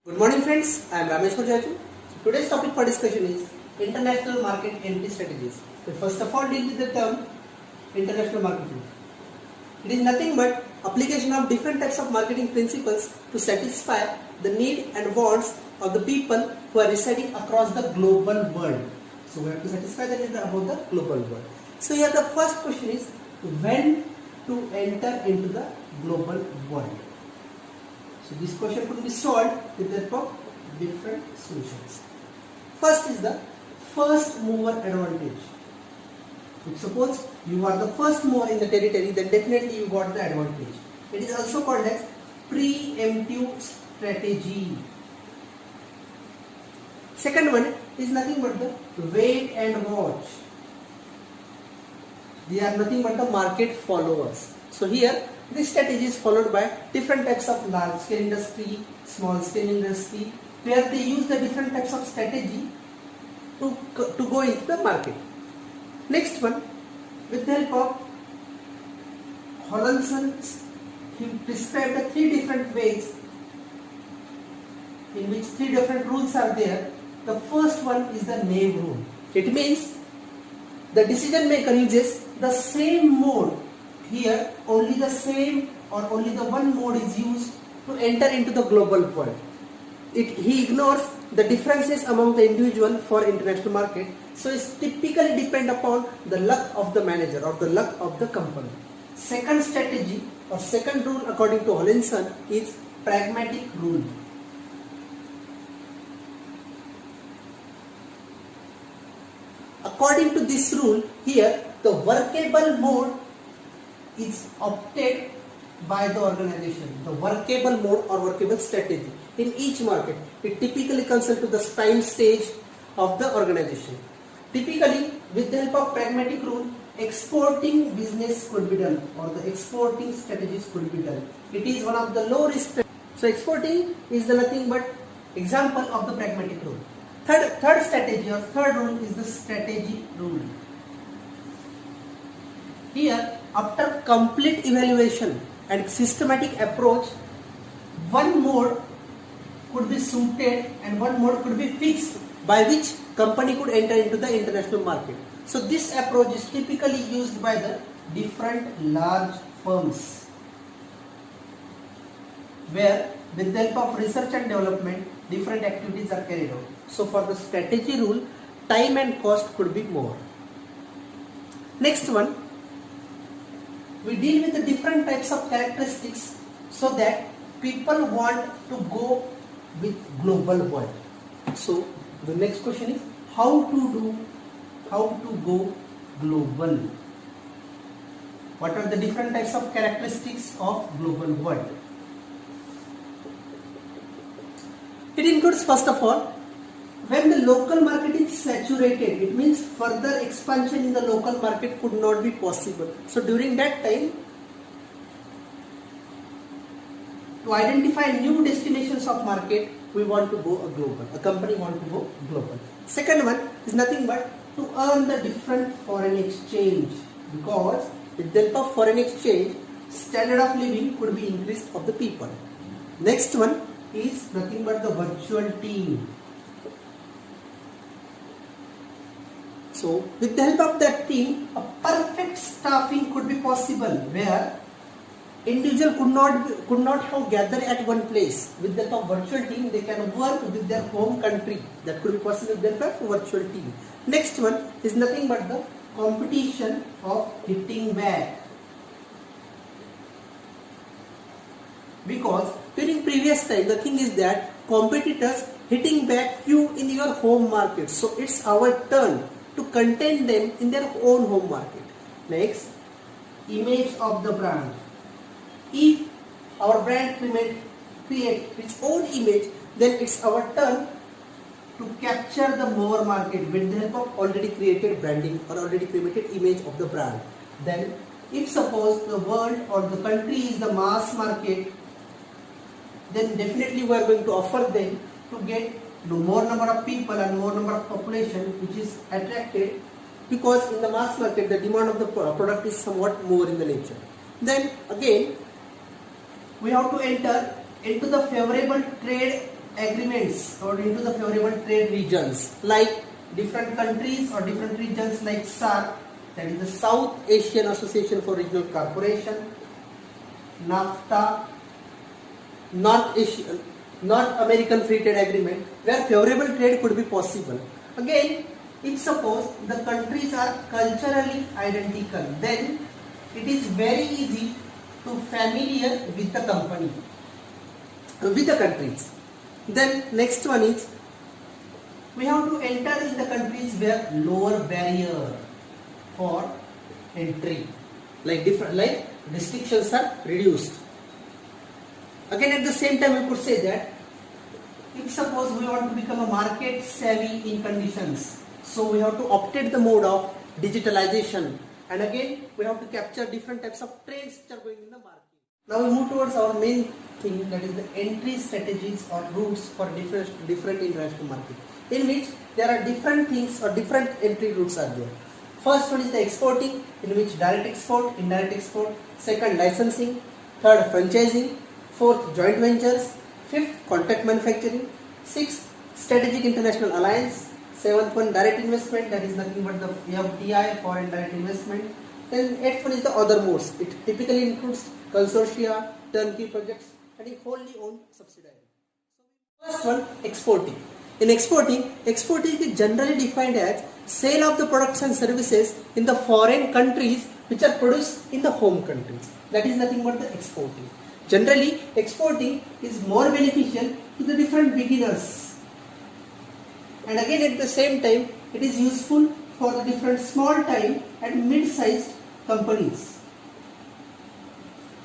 Good morning friends, I am Rameshwar Jaju. Today's topic for discussion is international market entry strategies. So first of all deal with the term international marketing. It is nothing but application of different types of marketing principles to satisfy the need and wants of the people who are residing across the global world. So we have to satisfy the need about the global world. So here the first question is when to enter into the global world. So this question could be solved with the help of different solutions. First is the first mover advantage. If suppose you are the first mover in the territory, then definitely you got the advantage. It is also called as preemptive strategy. Second one is nothing but the wait and watch. They are nothing but the market followers. So here this strategy is followed by different types of large scale industry, small scale industry, where they use the different types of strategy to go into the market. Next one, with the help of Hollandson, he prescribed the three different ways in which three different rules are there. The first one is the name rule. It means the decision maker uses the same mode. Here only the same or only the one mode is used to enter into the global world. He ignores the differences among the individual for international market. So it typically depend upon the luck of the manager or the luck of the company. Second strategy or second rule according to Hollandson is pragmatic rule. According to this rule, here the workable mode is opted by the organization. The workable mode or workable strategy in each market. It typically concerns to the time stage of the organization. Typically, with the help of pragmatic rule, exporting business could be done or the exporting strategies could be done. It is one of the low risk. So exporting is the nothing but example of the pragmatic rule. Third strategy or third rule is the strategy rule. Here, after complete evaluation and systematic approach, one mode could be suited and one mode could be fixed by which company could enter into the international market. So this approach is typically used by the different large firms, where with the help of research and development different activities are carried out. So for the strategy rule, time and cost could be more. Next one, we deal with the different types of characteristics so that people want to go with global world. So the next question is how to go global. What are the different types of characteristics of global world? It includes first of all, when the local market is saturated, it means further expansion in the local market could not be possible. So during that time, to identify new destinations of market, we want to go global. A company want to go global. Second one is nothing but to earn the different foreign exchange, because with the help of foreign exchange, standard of living could be increased of the people. Next one is nothing but the virtual team. So with the help of that team, a perfect staffing could be possible where individual could not have gathered at one place. With the help of virtual team, they can work with their home country. That could be possible with the help of virtual team. Next one is nothing but the competition of hitting back. Because during previous time, the thing is that competitors hitting back you in your home market. So it's our turn to contain them in their own home market. Next, image of the brand. If our brand create its own image, then it's our turn to capture the more market with the help of already created branding or already created image of the brand. Then if suppose the world or the country is the mass market, then definitely we are going to offer them to get more number of people and more number of population which is attracted, because in the mass market the demand of the product is somewhat more in the nature. Then again we have to enter into the favorable trade agreements or into the favorable trade regions like different countries or different regions like SAARC, that is the South Asian Association for Regional Cooperation, NAFTA, North American Free Trade Agreement, where favorable trade could be possible. Again, if suppose the countries are culturally identical, then it is very easy to familiar with the company, with the countries. Then next one is we have to enter in the countries where lower barrier for entry, like restrictions are reduced. Again, at the same time, we could say that if suppose we want to become a market savvy in conditions, so we have to optate the mode of digitalization, and again we have to capture different types of trends which are going in the market. Now we move towards our main thing, that is the entry strategies or routes for different international market, in which there are different things or different entry routes are there. First one is the exporting, in which direct export, indirect export. Second, licensing. Third, franchising. Fourth, joint ventures. Fifth, contract manufacturing. Sixth, strategic international alliance. Seventh one, direct investment, that is nothing but the FDI, foreign direct investment. Then eighth one is the other modes. It typically includes consortia, turnkey projects, and a wholly owned subsidiary. First one, exporting. In exporting is generally defined as sale of the products and services in the foreign countries which are produced in the home countries. That is nothing but the exporting. Generally, exporting is more beneficial to the different beginners. And again, at the same time, it is useful for the different small time and mid-sized companies.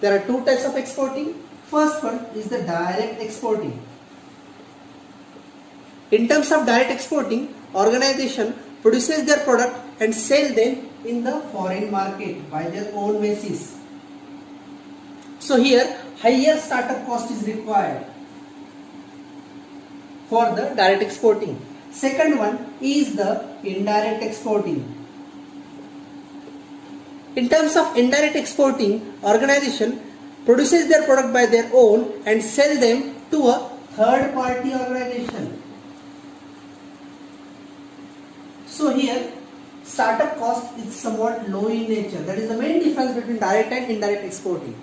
There are two types of exporting. First one is the direct exporting. In terms of direct exporting, organization produces their product and sell them in the foreign market by their own basis. So here, higher startup cost is required for the direct exporting. Second one is the indirect exporting. In terms of indirect exporting, organization produces their product by their own and sell them to a third party organization. So here, startup cost is somewhat low in nature. That is the main difference between direct and indirect exporting.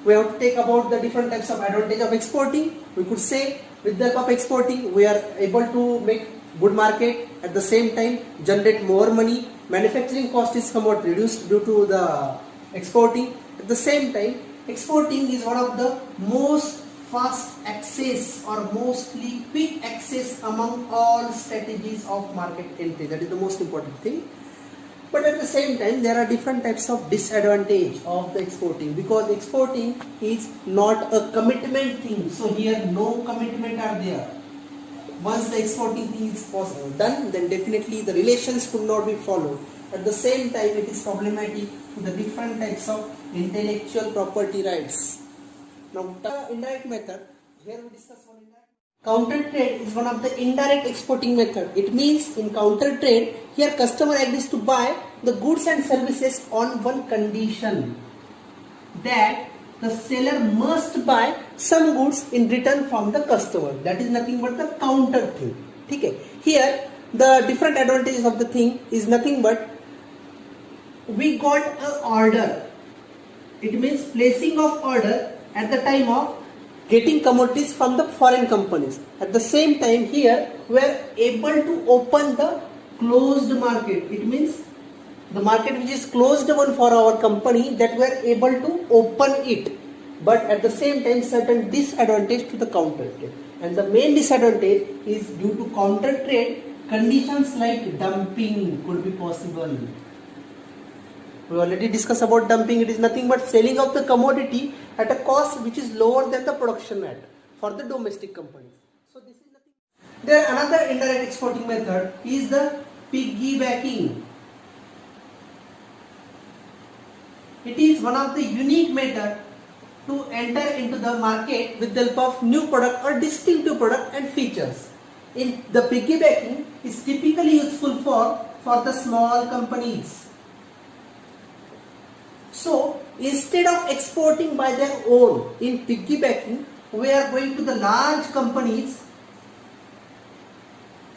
We have to take about the different types of advantage of exporting. We could say with the help of exporting, we are able to make good market, at the same time generate more money. Manufacturing cost is somewhat reduced due to the exporting. At the same time, exporting is one of the most fast access or mostly quick access among all strategies of market entry. That is the most important thing. But at the same time, there are different types of disadvantage of the exporting, because exporting is not a commitment thing. So here no commitment are there. Once the exporting thing is done, then definitely the relations could not be followed. At the same time, it is problematic to the different types of intellectual property rights. Now, the indirect method, here we discuss one indirect. Counter trade is one of the indirect exporting method. It means in counter trade, here customer agrees to buy the goods and services on one condition, that the seller must buy some goods in return from the customer. That is nothing but the counter thing. Okay. Here the different advantages of the thing is nothing but we got an order. It means placing of order at the time of getting commodities from the foreign companies. At the same time, here we are able to open the closed market. It means the market which is closed one for our company, that we are able to open it. But at the same time, certain disadvantage to the counter trade. And the main disadvantage is due to counter trade, conditions like dumping could be possible. We already discussed about dumping. It is nothing but selling of the commodity at a cost which is lower than the production rate for the domestic companies. So this is nothing. There another indirect exporting method is the piggybacking. It is one of the unique method to enter into the market with the help of new product or distinctive product and features. In the piggybacking is typically useful for the small companies. So instead of exporting by their own in piggybacking, we are going to the large companies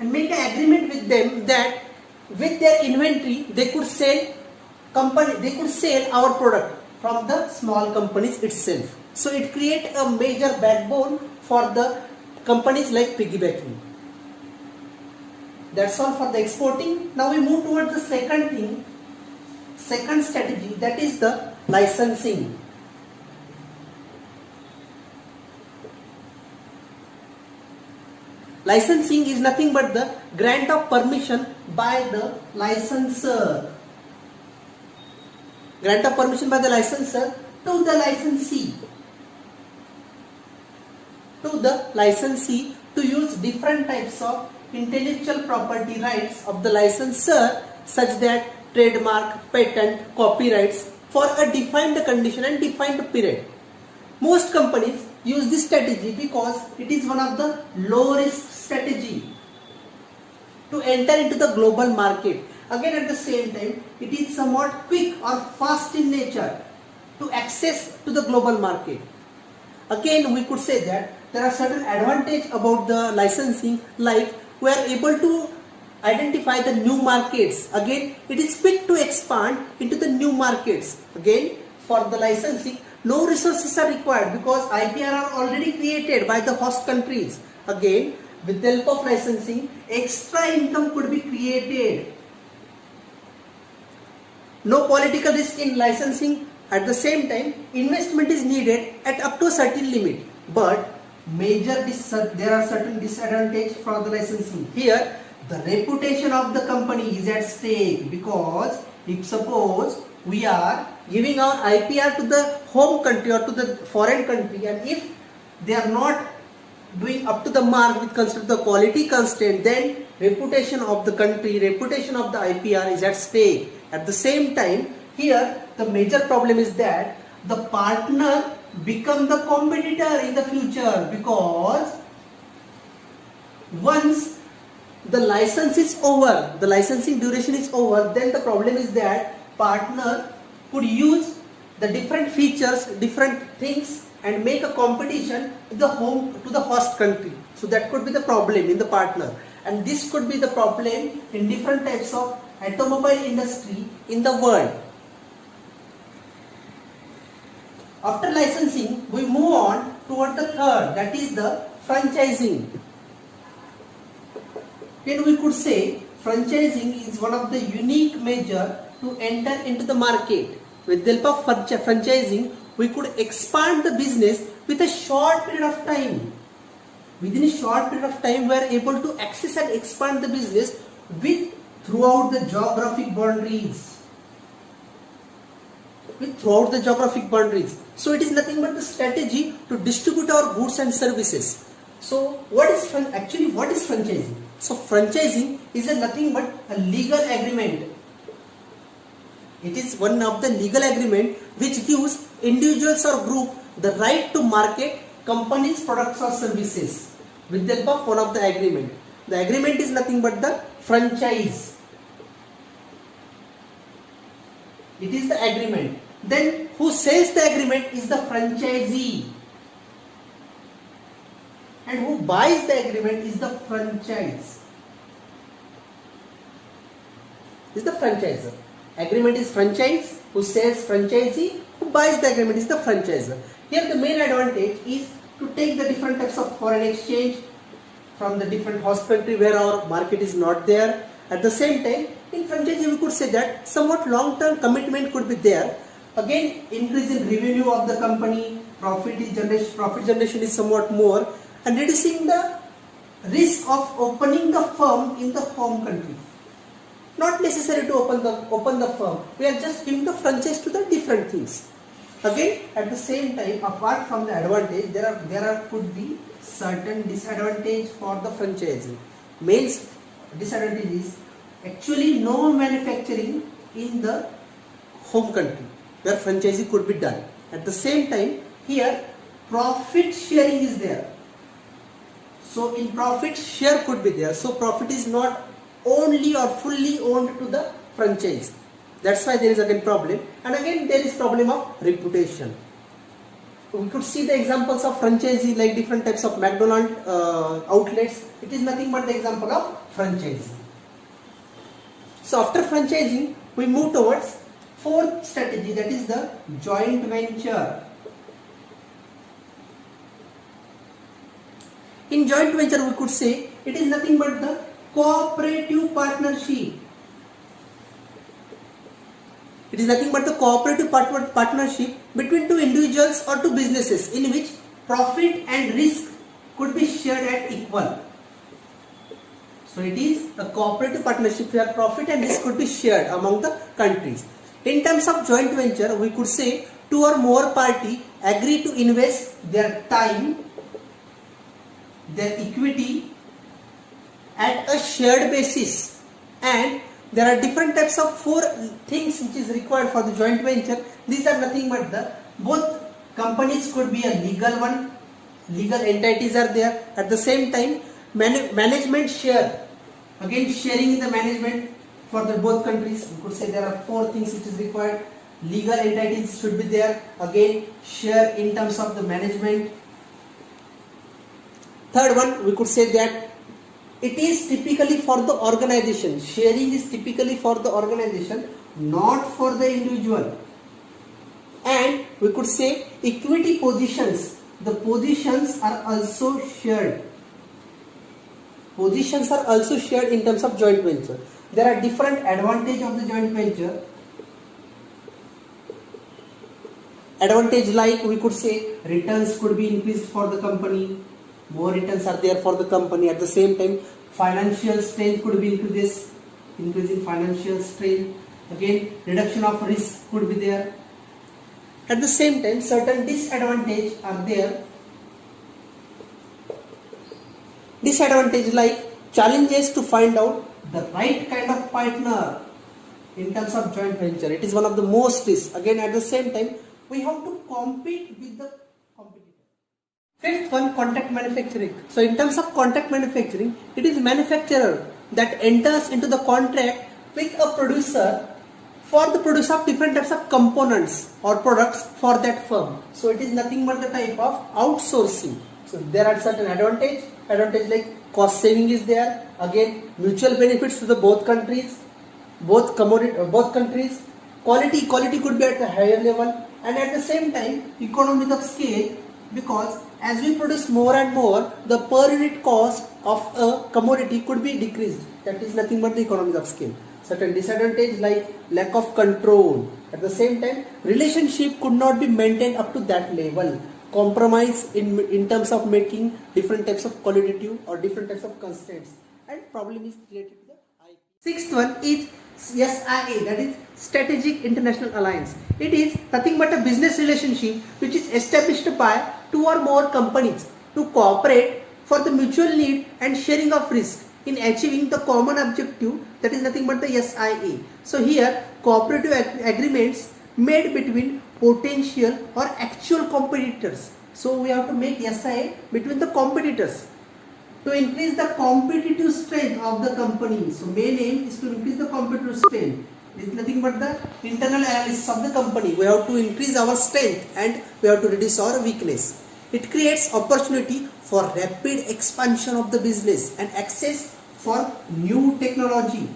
and make an agreement with them that with their inventory they could sell our product from the small companies itself. So it create a major backbone for the companies like piggybacking. That's all for the exporting. Now we move towards the second strategy, that is the licensing. Licensing is nothing but the grant of permission by the licensor. Grant of permission by the licensor to the licensee. To use different types of intellectual property rights of the licensor, such that trademark, patent, copyrights for a defined condition and defined period. Most companies use this strategy because it is one of the low risk strategy to enter into the global market. Again, at the same time, it is somewhat quick or fast in nature to access to the global market. Again, we could say that there are certain advantages about the licensing, like we are able to identify the new markets. Again, it is quick to expand into the new markets. Again, for the licensing, no resources are required because IPR are already created by the host countries. Again, with the help of licensing, extra income could be created. No political risk in licensing. At the same time, investment is needed at up to a certain limit. But there are certain disadvantages for the licensing. Here, the reputation of the company is at stake, because if suppose we are giving our IPR to the home country or to the foreign country, and if they are not doing up to the mark with consider the quality constraint, then reputation of the country, reputation of the IPR is at stake. At the same time, here the major problem is that the partner become the competitor in the future, because once the license is over, the licensing duration is over, then the problem is that partner could use the different features, different things, and make a competition to the host country. So that could be the problem in the partner, and this could be the problem in different types of automobile industry in the world. After licensing, we move on toward the third, that is the franchising. Then we could say franchising is one of the unique measure to enter into the market. With the help of franchising, we could expand the business with a short period of time. Within a short period of time, we are able to access and expand the business throughout the geographic boundaries. So it is nothing but the strategy to distribute our goods and services. So what is franchising? So franchising is nothing but a legal agreement. It is one of the legal agreement which gives individuals or group the right to market companies' products or services with the help of one of the agreement. The agreement is nothing but the franchise. It is the agreement. Then who says the agreement is the franchisee, and who buys the agreement is the franchise. Is the franchisor. Agreement is franchise. Who says franchisee? Who buys the agreement is the franchisor. Here the main advantage is to take the different types of foreign exchange from the different host country where our market is not there. At the same time, in franchising we could say that somewhat long-term commitment could be there. Again, increase in revenue of the company, profit generation is somewhat more, and reducing the risk of opening the firm in the home country. Not necessary to open the firm. We are just giving the franchise to the different things. Again, at the same time, apart from the advantage, there could be certain disadvantage for the franchising. Main disadvantage is actually no manufacturing in the home country where franchising could be done. At the same time, here profit sharing is there. So in profit, share could be there. So profit is not only or fully owned to the franchise. That's why there is again problem. And again there is problem of reputation. we could see the examples of franchisee, like different types of McDonald's outlets. It is nothing but the example of franchising. So after franchising, we move towards fourth strategy, that is the joint venture. In joint venture, we could say it is nothing but the cooperative partnership. It is nothing but the cooperative partnership between two individuals or two businesses in which profit and risk could be shared at equal. So it is a cooperative partnership where profit and risk could be shared among the countries. In terms of joint venture, we could say two or more parties agree to invest their time, their equity at a shared basis, and there are different types of four things which is required for the joint venture. These are nothing but the both companies could be a legal one, legal entities are there. At the same time, management share, again sharing in the management for the both countries. We could say there are four things which is required. Legal entities should be there, again share in terms of the management. Third one, we could say that it is typically for the organization. Sharing is typically for the organization, not for the individual. And we could say equity positions. The positions are also shared. Positions are also shared in terms of joint venture. There are different advantages of the joint venture. Advantage like we could say returns could be increased for the company. More returns are there for the company. At the same time, financial strength could be increased, increasing financial strength. Again, reduction of risk could be there. At the same time, certain disadvantages are there. Disadvantage like challenges to find out the right kind of partner in terms of joint venture. It is one of the most risks. Again, at the same time, we have to compete with the competitor. Fifth one, contract manufacturing. So in terms of contract manufacturing, it is manufacturer that enters into the contract with a producer for the production of different types of components or products for that firm. So it is nothing but the type of outsourcing. So there are certain advantage like cost saving is there. Again, mutual benefits to the both countries, both countries. Quality could be at a higher level, and at the same time, economies of scale, because as we produce more and more, the per unit cost of a commodity could be decreased. That is nothing but the economies of scale. Certain disadvantage like lack of control. At the same time, relationship could not be maintained up to that level. Compromise in terms of making different types of qualitative or different types of constraints. And problem is related to the IP. Sixth one is SIA, that is Strategic International Alliance. It is nothing but a business relationship which is established by two or more companies to cooperate for the mutual need and sharing of risk in achieving the common objective, that is nothing but the SIA. So here cooperative agreements made between potential or actual competitors. So we have to make SIA between the competitors to increase the competitive strength of the company. So main aim is to increase the competitive strength. It is nothing but the internal analysis of the company. We have to increase our strength and we have to reduce our weakness. It creates opportunity for rapid expansion of the business and access for new technology.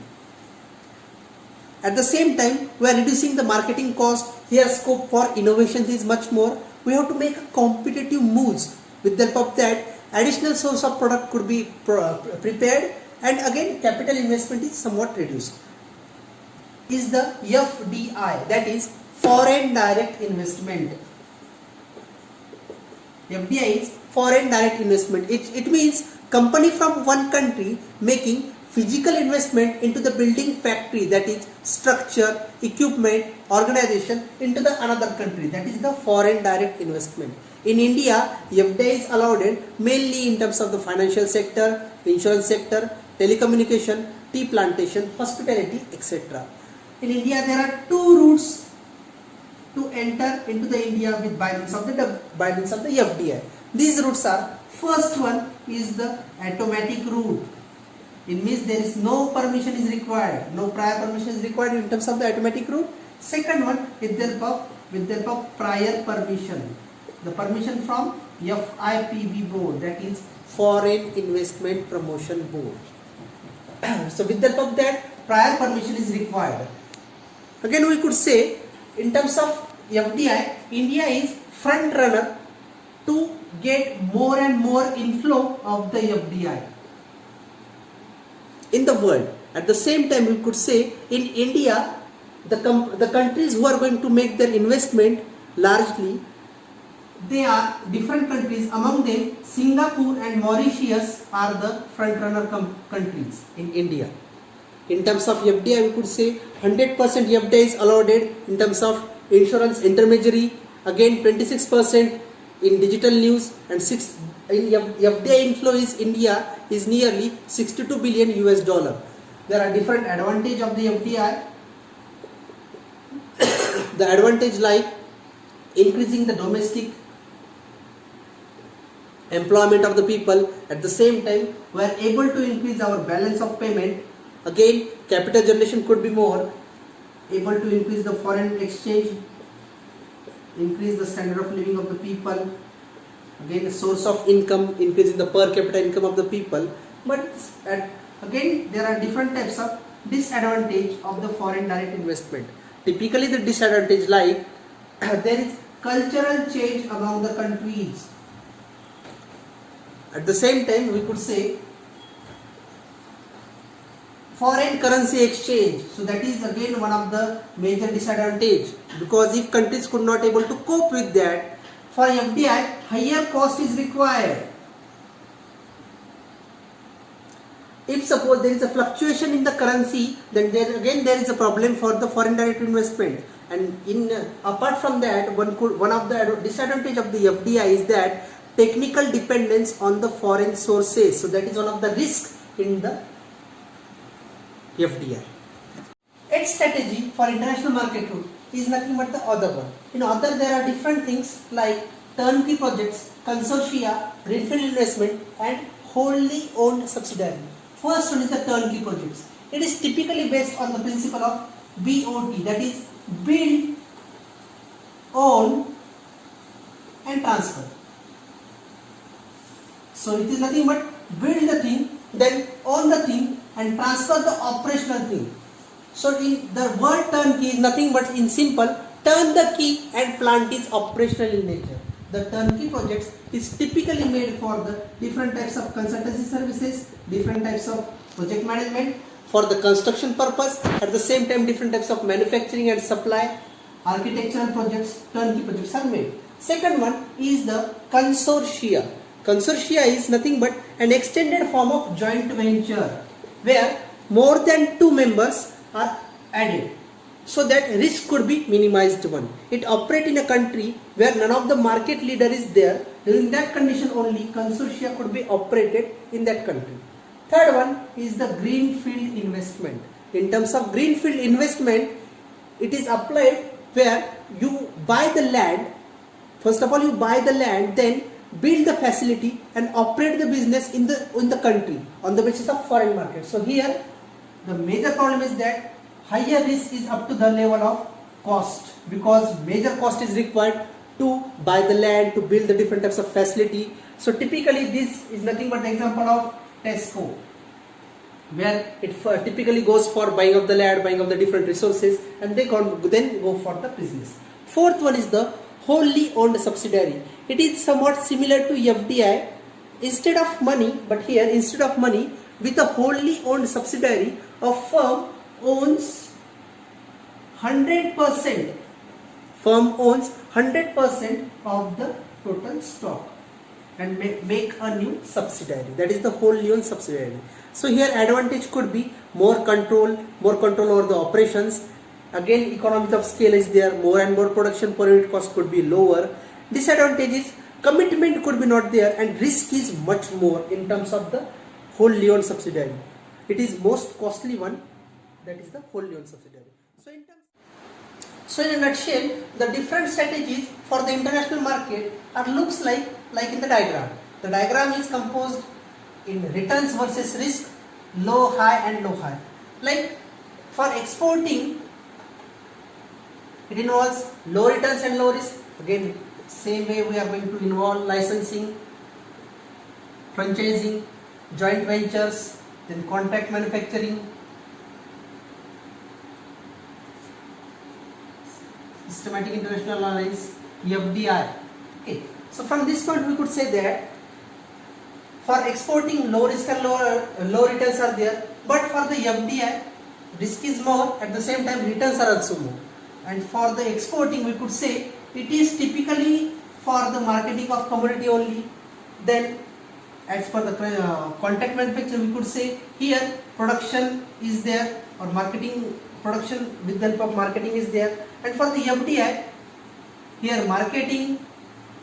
At the same time, we are reducing the marketing cost. Here scope for innovations is much more. We have to make competitive moves. With the help of that, additional source of product could be prepared, and again capital investment is somewhat reduced. Is the FDI, that is foreign direct investment. FDI is foreign direct investment. It means company from one country making physical investment into the building factory, that is structure, equipment, organization into the another country. That is the foreign direct investment. In India, FDI is allowed mainly in terms of the financial sector, insurance sector, telecommunication, tea plantation, hospitality, etc. In India, there are two routes to enter into the India with by means of the FDI. These routes are, first one is the automatic route. It means there is no permission is required, no prior permission is required in terms of the automatic route. Second one, with the help of prior permission. the permission from FIPB board, that is Foreign Investment Promotion Board. So with the help of that, prior permission is required. Again, we could say in terms of FDI, India is front runner to get more and more inflow of the FDI in the world. At the same time, we could say in India, the countries who are going to make their investment largely, they are different countries. Among them, Singapore and Mauritius are the front runner countries in India. In terms of FDI, we could say 100% FDI is allotted. In terms of insurance intermediary, again 26% in digital news, and FDI inflow is India is nearly 62 billion US dollar. There are different advantage of the FDI. The advantage like increasing the domestic employment of the people. At the same time, we are able to increase our balance of payment. Again, capital generation could be more, able to increase the foreign exchange, increase the standard of living of the people. Again, the source of income, increasing the per capita income of the people. But again, there are different types of disadvantage of the foreign direct investment. Typically, the disadvantage like there is cultural change among the countries. At the same time, we could say foreign currency exchange. So that is again one of the major disadvantage, because if countries could not able to cope with that, for FDI higher cost is required. If suppose there is a fluctuation in the currency, then there is a problem for the foreign direct investment. And apart from that, one of the disadvantage of the FDI is that technical dependence on the foreign sources. So that is one of the risks in the FDI. Its strategy for international market route is nothing but the other one. In other, there are different things like turnkey projects, consortia, greenfield investment, and wholly owned subsidiary. First one is the turnkey projects. It is typically based on the principle of BOT, that is build, own, and transfer. So it is nothing but build the thing, then own the thing, and transfer the operational thing. So in the word turnkey is nothing but in simple, turn the key and plant is operational in nature. The turnkey projects is typically made for the different types of consultancy services, different types of project management for the construction purpose, at the same time different types of manufacturing and supply, architectural projects, turnkey projects are made. Second one is the consortia. Consortia is nothing but an extended form of joint venture where more than two members are added, so that risk could be minimized one. It operates in a country where none of the market leader is there. During that condition only, consortia could be operated in that country. Third one is the greenfield investment. In terms of greenfield investment, it is applied where you buy the land. First of all, you buy the land, then build the facility and operate the business in the country on the basis of foreign market. So here the major problem is that higher risk is up to the level of cost, because major cost is required to buy the land, to build the different types of facility. So typically this is nothing but the example of Tesco, where it typically goes for buying of the land, buying of the different resources, and they then go for the business. Fourth one is the wholly owned subsidiary. It is somewhat similar to FDI. Instead of money, but here instead of money, with a wholly owned subsidiary, a firm owns 100%. Firm owns 100% of the total stock and make a new subsidiary. That is the wholly owned subsidiary. So here advantage could be more control over the operations. Again, economies of scale is there. More and more production per unit cost could be lower. Disadvantage is commitment could be not there, and risk is much more in terms of the wholly owned subsidiary. It is most costly one, that is the wholly owned subsidiary. So in a nutshell, the different strategies for the international market looks like in the diagram. The diagram is composed in returns versus risk, low, high and low, high. Like for exporting, it involves low returns and low risk. Again, Same way we are going to involve licensing, franchising, joint ventures, then contract manufacturing, systematic international alliance, FDI. Okay. So from this point we could say that for exporting low risk and low returns are there, but for the FDI risk is more, at the same time returns are also more. And for the exporting we could say it is typically for the marketing of commodity only. Then as per the contract manufacture we could say here production is there, or marketing production with the help of marketing is there. And for the FDI here marketing,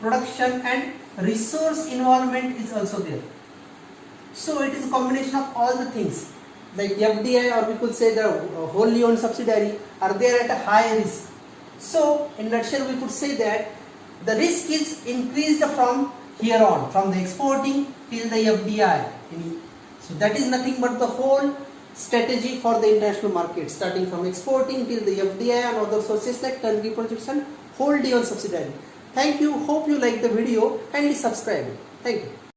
production and resource involvement is also there. So it is a combination of all the things, like FDI, or we could say the wholly owned subsidiary, are there at a high risk. So in nutshell we could say that the risk is increased from here on, from the exporting till the FDI. So that is nothing but the whole strategy for the international market, starting from exporting till the FDI and other sources like turnkey projects and wholly owned subsidiary. Thank you. Hope you like the video. Kindly subscribe. Thank you.